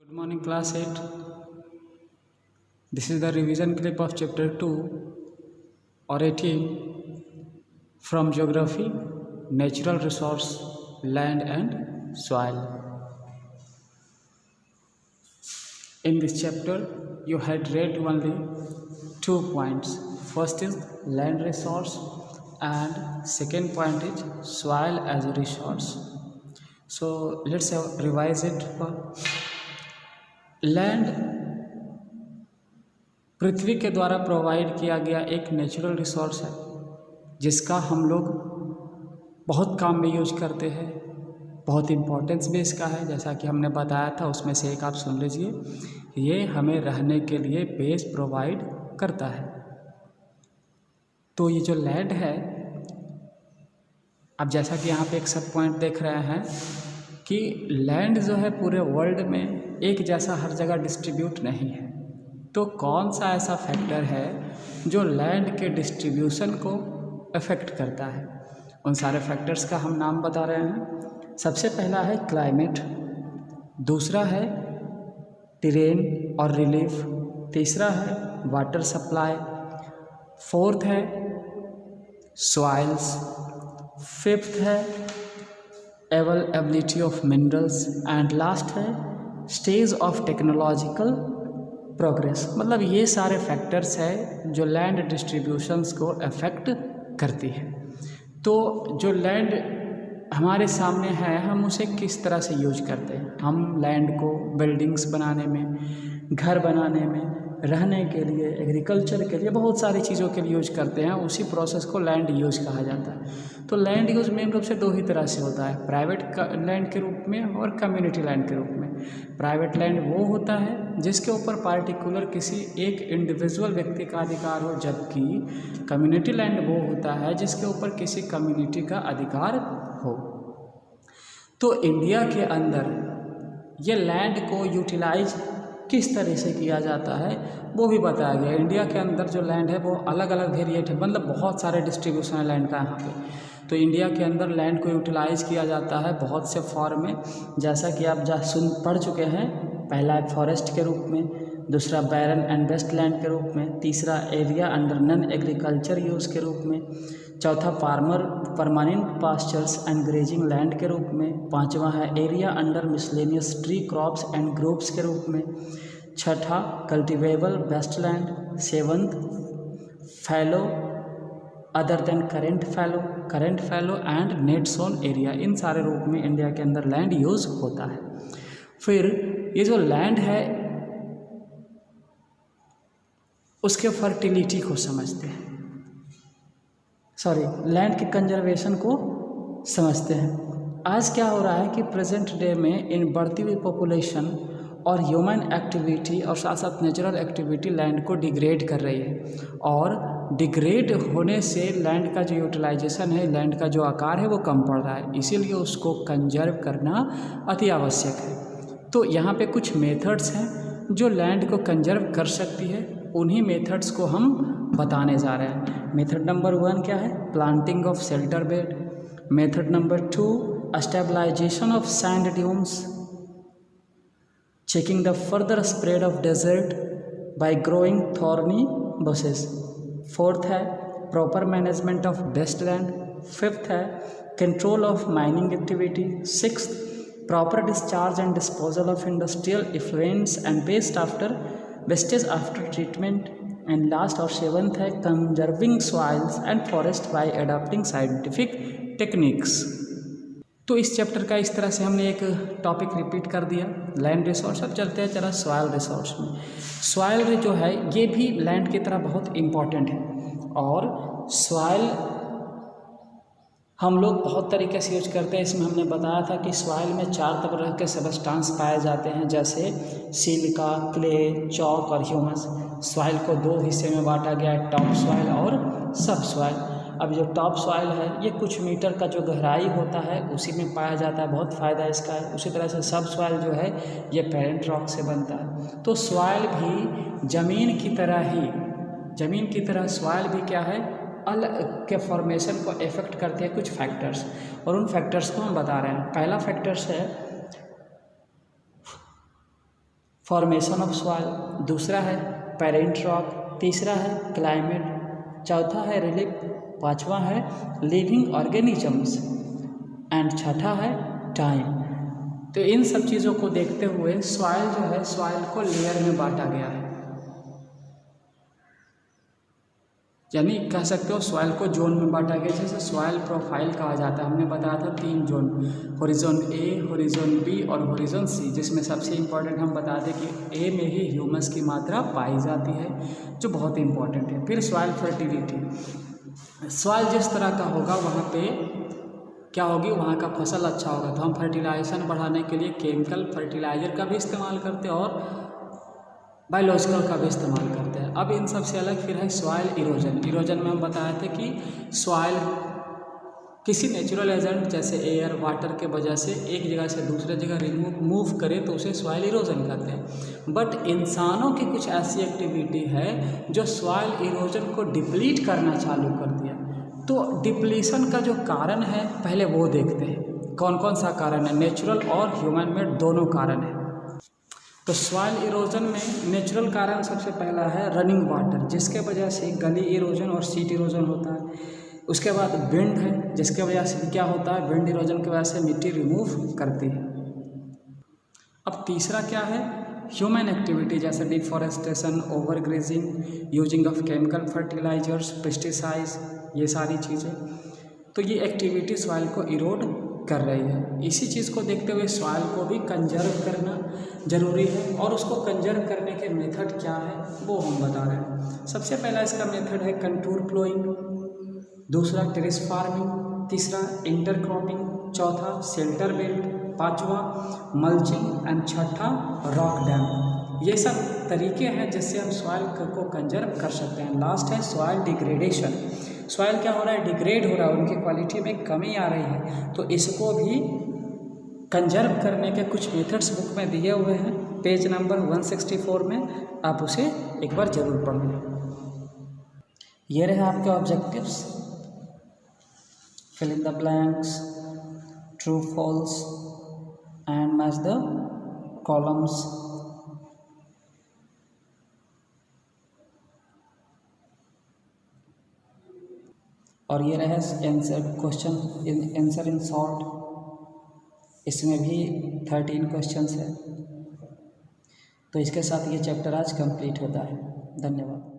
Good morning, class 8. This is the revision clip of chapter 2 or 18 from Geography, Natural Resource, Land and Soil. In this chapter, you had read only 2 points. First is land resource and second point is soil as a resource. So let's revise it. Land पृथ्वी के द्वारा provide किया गया एक natural resource है जिसका हम लोग बहुत काम में यूज करते हैं, बहुत इम्पोर्टेंस भी इसका है। जैसा कि हमने बताया था उसमें से एक आप सुन लीजिए, ये हमें रहने के लिए बेस प्रोवाइड करता है। तो ये जो लैंड है, अब जैसा कि यहाँ पे एक सब पॉइंट देख रहे हैं कि लैंड जो है पूरे वर्ल्ड में एक जैसा हर जगह डिस्ट्रीब्यूट नहीं है। तो कौन सा ऐसा फैक्टर है जो लैंड के डिस्ट्रीब्यूशन को अफेक्ट करता है? उन सारे फैक्टर्स का हम नाम बता रहे हैं। सबसे पहला है क्लाइमेट, दूसरा है टेरेन और रिलीफ, तीसरा है वाटर सप्लाई, फोर्थ है सॉइल्स, फिफ्थ है availability of minerals and last है स्टेज ऑफ टेक्नोलॉजिकल प्रोग्रेस। मतलब ये सारे फैक्टर्स है जो लैंड डिस्ट्रीब्यूशंस को अफेक्ट करती है। तो जो लैंड हमारे सामने है, हम उसे किस तरह से यूज करते हैं? हम लैंड को बिल्डिंग्स बनाने में, घर बनाने में, रहने के लिए, एग्रीकल्चर के लिए, बहुत सारी चीज़ों के लिए यूज करते हैं। उसी प्रोसेस को लैंड यूज कहा जाता है। तो लैंड यूज मेन रूप से दो ही तरह से होता है, प्राइवेट लैंड के रूप में और कम्युनिटी लैंड के रूप में। प्राइवेट लैंड वो होता है जिसके ऊपर पार्टिकुलर किसी एक इंडिविजुअल व्यक्ति का अधिकार हो, जबकि कम्युनिटी लैंड वो होता है जिसके ऊपर किसी कम्युनिटी का अधिकार हो। तो इंडिया के अंदर ये लैंड को यूटिलाइज किस तरह से किया जाता है वो भी बताया गया। इंडिया के अंदर जो लैंड है वो अलग अलग वेरिएट है, मतलब बहुत सारे डिस्ट्रीब्यूशन है लैंड का यहाँ पे। तो इंडिया के अंदर लैंड को यूटिलाइज किया जाता है बहुत से फॉर्म में, जैसा कि आप पढ़ चुके हैं। पहला है फॉरेस्ट के रूप में, दूसरा बैरन एंड वेस्ट लैंड के रूप में, तीसरा area under non agriculture use के रूप में, चौथा farmer permanent pastures and grazing land के रूप में, पांचवा है area under miscellaneous tree crops and groups के रूप में, छठा cultivable waste land, seventh fallow other than current fallow and net sown area. इन सारे रूप में इंडिया के अंदर लैंड यूज होता है। फिर ये जो लैंड है उसके फर्टिलिटी को समझते हैं, लैंड के कंजर्वेशन को समझते हैं। आज क्या हो रहा है कि प्रेजेंट डे में इन बढ़ती हुई पॉपुलेशन और ह्यूमन एक्टिविटी और साथ साथ नेचुरल एक्टिविटी लैंड को डिग्रेड कर रही है, और डिग्रेड होने से लैंड का जो यूटिलाइजेशन है, लैंड का जो आकार है वो कम पड़ रहा है। इसीलिए उसको कंजर्व करना अति आवश्यक है। तो यहाँ पे कुछ मेथड्स हैं जो लैंड को कंजर्व कर सकती है, उन्हीं मेथड्स को हम बताने जा रहे हैं। मेथड नंबर 1 क्या है? Planting of shelter bed. Method number 2 stabilisation of sand dunes, checking the further spread of desert by growing thorny bushes। Fourth है proper management of wasteland। Fifth है control of mining activity। Sixth proper discharge and disposal of industrial effluents and wastage after treatment। and last और seventh है conserving soils and forest by adopting scientific techniques। तो इस chapter का इस तरह से हमने एक टॉपिक रिपीट कर दिया, लैंड रिसोर्स। अब चलते हैं जरा सॉइल रिसोर्स में। सॉइल जो है ये भी लैंड की तरह बहुत इम्पॉर्टेंट है, और सॉइल हम लोग बहुत तरीके से यूज करते हैं। इसमें हमने बताया था कि सॉइल में 4 तरह के सबस्टांस पाए जाते हैं, जैसे सिलिका, क्ले, चॉक और ह्यूमस। सॉइल को 2 हिस्से में बांटा गया है, टॉप सॉइल और सब सॉइल। अब जो टॉप सॉइल है ये कुछ मीटर का जो गहराई होता है उसी में पाया जाता है, बहुत फ़ायदा इसका है। उसी तरह से सब सॉइल जो है ये पेरेंट रॉक से बनता है। तो सॉइल भी ज़मीन की तरह सॉइल भी क्या है, अलग के फॉर्मेशन को इफेक्ट करते हैं कुछ फैक्टर्स, और उन फैक्टर्स को हम बता रहे हैं। पहला फैक्टर्स है फॉर्मेशन ऑफ सॉइल, दूसरा है पेरेंट रॉक, तीसरा है क्लाइमेट, चौथा है रिलीफ, पांचवा है लिविंग ऑर्गेनिजम्स एंड छठा है टाइम। तो इन सब चीज़ों को देखते हुए सॉइल जो है, सॉइल को लेयर में बांटा गया है, यानी कह सकते हो सॉइल को जोन में बांटा गया, जैसे सॉइल प्रोफाइल कहा जाता है। हमने बताया था 3 जोन, हॉरिजॉन ए, हॉरिजॉन बी और हॉरिजॉन सी, जिसमें सबसे इम्पॉर्टेंट हम बता दें कि ए में ही ह्यूमस की मात्रा पाई जाती है, जो बहुत इंपॉर्टेंट है। फिर सॉइल फर्टिलिटी, सॉइल जिस तरह का होगा वहाँ पे क्या होगी, वहाँ का फसल अच्छा होगा, तो हम फर्टिलाइजेशन बढ़ाने के लिए केमिकल फर्टिलाइज़र का भी इस्तेमाल करते हैं और बायोलॉजिकल का भी इस्तेमाल करते हैं। अब इन सब से अलग फिर है सॉइल इरोजन। इरोजन में हम बताए थे कि सॉइल किसी नेचुरल एजेंट जैसे एयर, वाटर के वजह से एक जगह से दूसरे जगह मूव करे तो उसे सॉइल इरोजन कहते हैं। बट इंसानों की कुछ ऐसी एक्टिविटी है जो सॉइल इरोजन को डिप्लीट करना चालू कर दिया। तो डिप्लीशन का जो कारण है पहले वो देखते हैं, कौन कौन सा कारण है, नेचुरल और ह्यूमन मेड दोनों कारण है। तो सॉइल इरोजन में नेचुरल कारण सबसे पहला है रनिंग वाटर, जिसके वजह से गली इरोजन और सीट इरोजन होता है। उसके बाद विंड है, जिसके वजह से क्या होता है, विंड इरोजन की वजह से मिट्टी रिमूव करती है। अब तीसरा क्या है, ह्यूमन एक्टिविटी, जैसे deforestation, overgrazing, using of chemical fertilisers, pesticides, ये सारी चीज़ें। तो ये एक्टिविटी सॉइल को इरोड कर रही है। इसी चीज़ को देखते हुए सॉइल को भी कंजर्व करना ज़रूरी है, और उसको कंजर्व करने के मेथड क्या है वो हम बता रहे हैं। सबसे पहला इसका मेथड है कंटूर प्लोइंग, दूसरा टेरेस फार्मिंग, तीसरा इंटरक्रॉपिंग, चौथा शेल्टर बेल्ट, पांचवा मल्चिंग एंड छठा रॉक डैम। ये सब तरीके हैं जिससे हम सॉइल को कंजर्व कर सकते हैं। लास्ट है सॉइल डिग्रेडेशन, सॉइल क्या हो रहा है, डिग्रेड हो रहा है, उनकी क्वालिटी में कमी आ रही है, तो इसको भी कंजर्व करने के कुछ मेथड्स बुक में दिए हुए हैं, पेज नंबर 164 में, आप उसे एक बार ज़रूर पढ़ लें। ये रहे आपके objectives, fill in the blanks, true false and match the columns. और ये रहे क्वेश्चन आंसर इन शॉर्ट, इसमें भी 13 क्वेश्चंस है। तो इसके साथ ये चैप्टर आज कंप्लीट होता है। धन्यवाद।